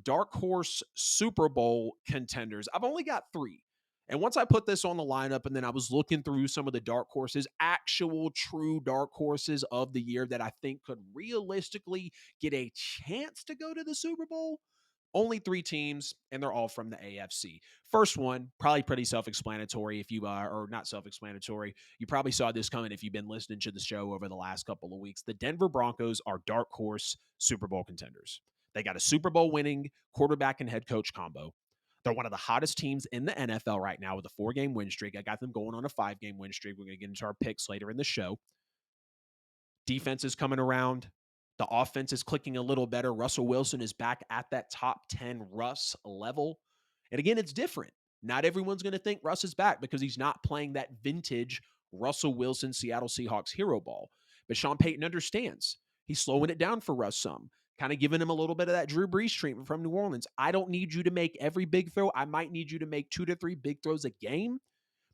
dark horse Super Bowl contenders. I've only got 3. And once I put this on the lineup and then I was looking through some of the dark horses, actual true dark horses of the year that I think could realistically get a chance to go to the Super Bowl, only 3 teams, and they're all from the AFC. First one, probably pretty self-explanatory if you are, or not self-explanatory. You probably saw this coming if you've been listening to the show over the last couple of weeks. The Denver Broncos are dark horse Super Bowl contenders. They got a Super Bowl winning quarterback and head coach combo. They're one of the hottest teams in the NFL right now with a 4-game win streak. I got them going on a 5-game win streak. We're going to get into our picks later in the show. Defense is coming around. The offense is clicking a little better. Russell Wilson is back at that top 10 Russ level. And again, it's different. Not everyone's going to think Russ is back because he's not playing that vintage Russell Wilson Seattle Seahawks hero ball. But Sean Payton understands. He's slowing it down for Russ some, kind of giving him a little bit of that Drew Brees treatment from New Orleans. I don't need you to make every big throw. I might need you to make 2 to 3 big throws a game,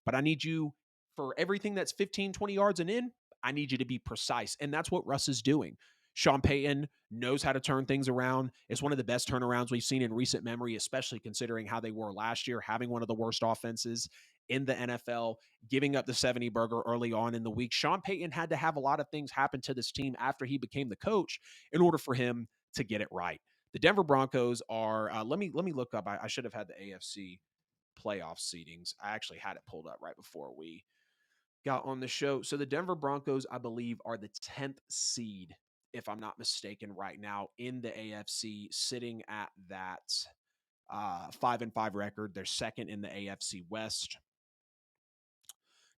but I need you for everything that's 15, 20 yards and in, I need you to be precise. And that's what Russ is doing. Sean Payton knows how to turn things around. It's one of the best turnarounds we've seen in recent memory, especially considering how they were last year, having one of the worst offenses in the NFL, giving up the 70 burger early on in the week. Sean Payton had to have a lot of things happen to this team after he became the coach in order for him to get it right. The Denver Broncos are, let me look up. I should have had the AFC playoff seedings. I actually had it pulled up right before we got on the show. So the Denver Broncos, I believe, are the 10th seed, if I'm not mistaken, right now in the AFC, sitting at that 5-5 record. They're second in the AFC West.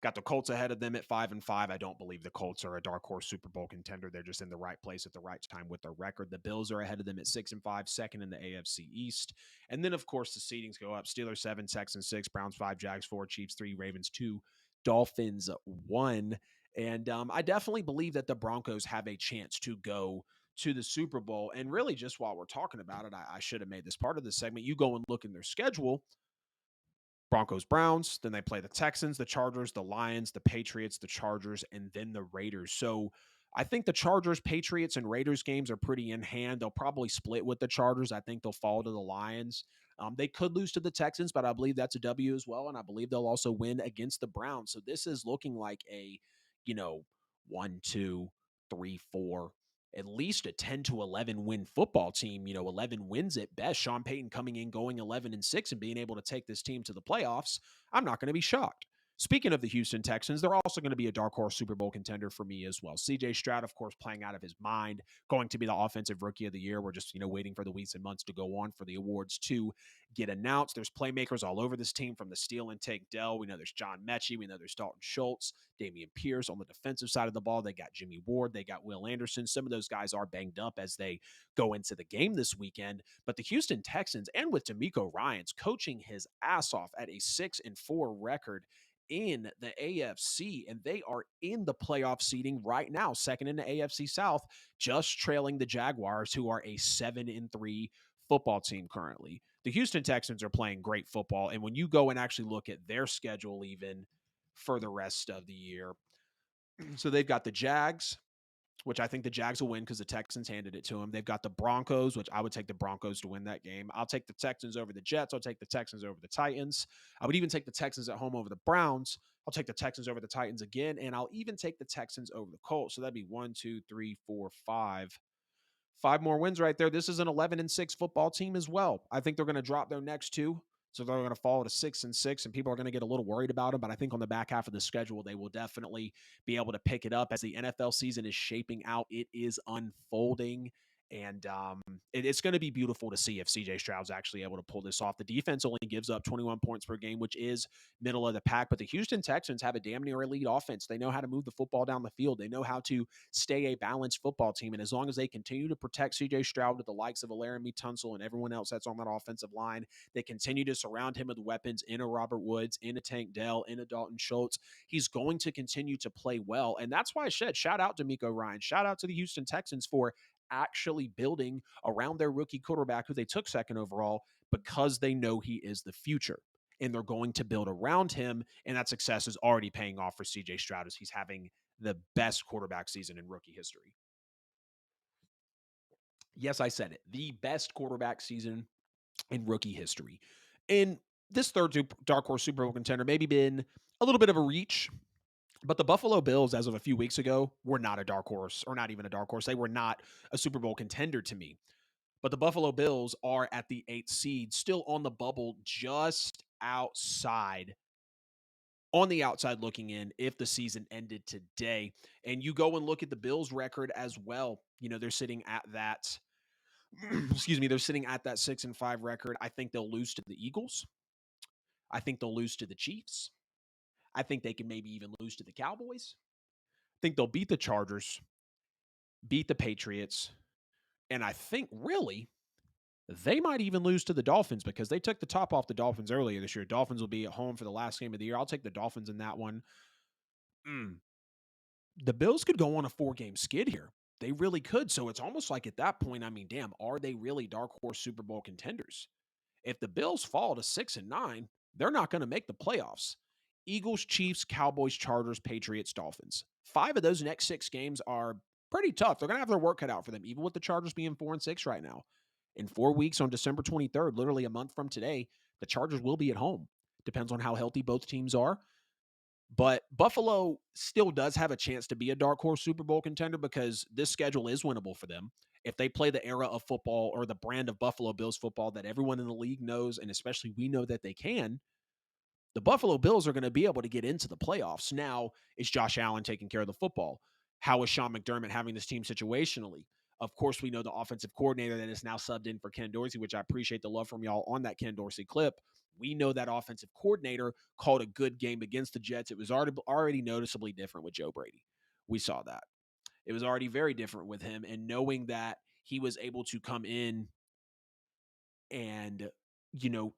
Got the Colts ahead of them at 5-5. I don't believe the Colts are a dark horse Super Bowl contender. They're just in the right place at the right time with their record. The Bills are ahead of them at 6-5, second in the AFC East. And then, of course, the seedings go up. Steelers 7, Texans 6, Browns 5, Jags 4, Chiefs 3, Ravens 2, Dolphins 1. And I definitely believe that the Broncos have a chance to go to the Super Bowl. And really, just while we're talking about it, I should have made this part of the segment. You go and look in their schedule. Broncos, Browns, then they play the Texans, the Chargers, the Lions, the Patriots, the Chargers, and then the Raiders. So I think the Chargers, Patriots, and Raiders games are pretty in hand. They'll probably split with the Chargers. I think they'll fall to the Lions. They could lose to the Texans, but I believe that's a W as well. And I believe they'll also win against the Browns. So this is looking like a, 1, 2, 3, 4, at least a 10 to 11 win football team, 11 wins at best. Sean Payton coming in, going 11-6 and being able to take this team to the playoffs. I'm not going to be shocked. Speaking of the Houston Texans, they're also going to be a dark horse Super Bowl contender for me as well. CJ Stroud, of course, playing out of his mind, going to be the offensive rookie of the year. We're just, waiting for the weeks and months to go on for the awards to get announced. There's playmakers all over this team from the steal and take Dell. We know there's John Mechie. We know there's Dalton Schultz, Damian Pierce on the defensive side of the ball. They got Jimmy Ward. They got Will Anderson. Some of those guys are banged up as they go into the game this weekend. But the Houston Texans, and with DeMeco Ryans coaching his ass off at a 6-4 record in the AFC, and they are in the playoff seeding right now, second in the AFC South, just trailing the Jaguars, who are a 7-3 football team currently. The Houston Texans are playing great football, and when you go and actually look at their schedule even for the rest of the year, so they've got the Jags, which I think the Jags will win because the Texans handed it to them. They've got the Broncos, which I would take the Broncos to win that game. I'll take the Texans over the Jets. I'll take the Texans over the Titans. I would even take the Texans at home over the Browns. I'll take the Texans over the Titans again, and I'll even take the Texans over the Colts. So that'd be 1, 2, 3, 4, 5. 5 more wins right there. This is an 11-6 football team as well. I think they're going to drop their next 2. So they're going to fall to 6-6, and people are going to get a little worried about them. But I think on the back half of the schedule, they will definitely be able to pick it up as the NFL season is shaping out. It is unfolding. And it's going to be beautiful to see if CJ Stroud's actually able to pull this off. The defense only gives up 21 points per game, which is middle of the pack. But the Houston Texans have a damn near elite offense. They know how to move the football down the field. They know how to stay a balanced football team. And as long as they continue to protect CJ Stroud with the likes of Laramie Tunsil and everyone else that's on that offensive line, they continue to surround him with weapons in a Robert Woods, in a Tank Dell, in a Dalton Schultz. He's going to continue to play well. And that's why I said, shout out to DeMeco Ryans. Shout out to the Houston Texans for actually building around their rookie quarterback who they took second overall because they know he is the future. And they're going to build around him, and that success is already paying off for CJ Stroud as he's having the best quarterback season in rookie history. Yes, I said it. The best quarterback season in rookie history. And this third dark horse Super Bowl contender maybe been a little bit of a reach, but the Buffalo Bills, as of a few weeks ago, were not a dark horse, or not even a dark horse. They were not a Super Bowl contender to me. But the Buffalo Bills are at the 8th seed, still on the bubble, just outside, on the outside looking in, if the season ended today. And you go and look at the Bills' record as well. They're sitting at that, excuse me, they're sitting at that 6-5 record. I think they'll lose to the Eagles. I think they'll lose to the Chiefs. I think they can maybe even lose to the Cowboys. I think they'll beat the Chargers, beat the Patriots, and I think really they might even lose to the Dolphins because they took the top off the Dolphins earlier this year. Dolphins will be at home for the last game of the year. I'll take the Dolphins in that one. Mm. The Bills could go on a 4-game skid here. They really could. So it's almost like at that point, I mean, damn, are they really dark horse Super Bowl contenders? If the Bills fall to 6-9, they're not going to make the playoffs. Eagles, Chiefs, Cowboys, Chargers, Patriots, Dolphins. 5 of those next 6 games are pretty tough. They're going to have their work cut out for them, even with the Chargers being 4-6 right now. In 4 weeks on December 23rd, literally a month from today, the Chargers will be at home. Depends on how healthy both teams are. But Buffalo still does have a chance to be a dark horse Super Bowl contender because this schedule is winnable for them. If they play the era of football or the brand of Buffalo Bills football that everyone in the league knows, and especially we know that they can, the Buffalo Bills are going to be able to get into the playoffs. Now, is Josh Allen taking care of the football? How is Sean McDermott having this team situationally? Of course, we know the offensive coordinator that is now subbed in for Ken Dorsey, which I appreciate the love from y'all on that Ken Dorsey clip. We know that offensive coordinator called a good game against the Jets. It was already noticeably different with Joe Brady. We saw that. It was already very different with him. And knowing that he was able to come in and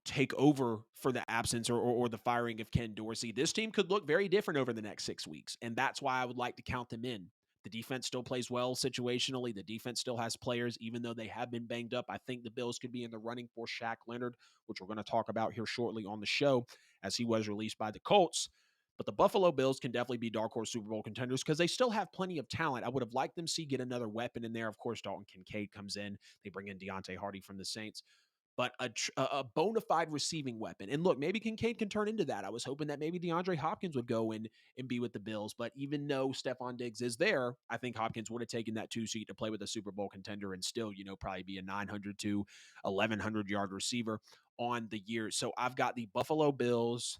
take over for the absence or the firing of Ken Dorsey, this team could look very different over the next 6 weeks. And that's why I would like to count them in. The defense still plays well situationally. The defense still has players, even though they have been banged up. I think the Bills could be in the running for Shaq Leonard, which we're going to talk about here shortly on the show, as he was released by the Colts. But the Buffalo Bills can definitely be dark horse Super Bowl contenders because they still have plenty of talent. I would have liked them to see get another weapon in there. Of course, Dalton Kincaid comes in. They bring in Deontay Hardy from the Saints, but a bona fide receiving weapon. And look, maybe Kincaid can turn into that. I was hoping that maybe DeAndre Hopkins would go in and be with the Bills. But even though Stephon Diggs is there, I think Hopkins would have taken that 2 seat to play with a Super Bowl contender and still, probably be a 900 to 1,100 yard receiver on the year. So I've got the Buffalo Bills,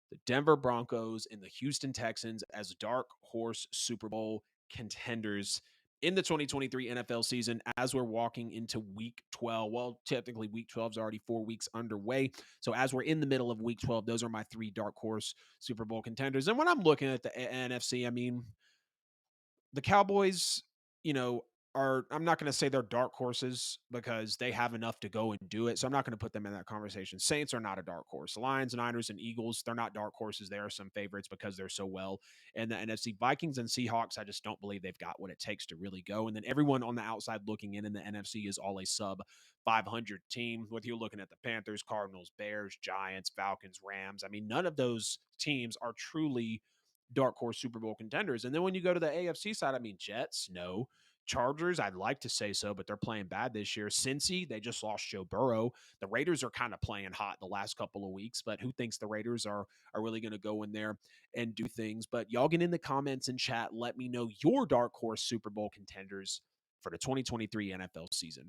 the Denver Broncos, and the Houston Texans as dark horse Super Bowl contenders in the 2023 NFL season as we're walking into week 12. Well, technically week 12 is already 4 weeks underway. So as we're in the middle of week 12, those are my 3 dark horse Super Bowl contenders. And when I'm looking at the NFC, I mean, the Cowboys, I'm not going to say they're dark horses because they have enough to go and do it. So I'm not going to put them in that conversation. Saints are not a dark horse. Lions, Niners, and Eagles, they're not dark horses. They are some favorites because they're so well in the NFC. Vikings and Seahawks, I just don't believe they've got what it takes to really go. And then everyone on the outside looking in the NFC is all a sub 500 team. Whether you're looking at the Panthers, Cardinals, Bears, Giants, Falcons, Rams, I mean, none of those teams are truly dark horse Super Bowl contenders. And then when you go to the AFC side, I mean, Jets, no. Chargers, I'd like to say so, but they're playing bad this year. Cincy, they just lost Joe Burrow. The Raiders are kind of playing hot the last couple of weeks, but who thinks the Raiders are really going to go in there and do things? But y'all get in the comments and chat. Let me know your dark horse Super Bowl contenders for the 2023 NFL season.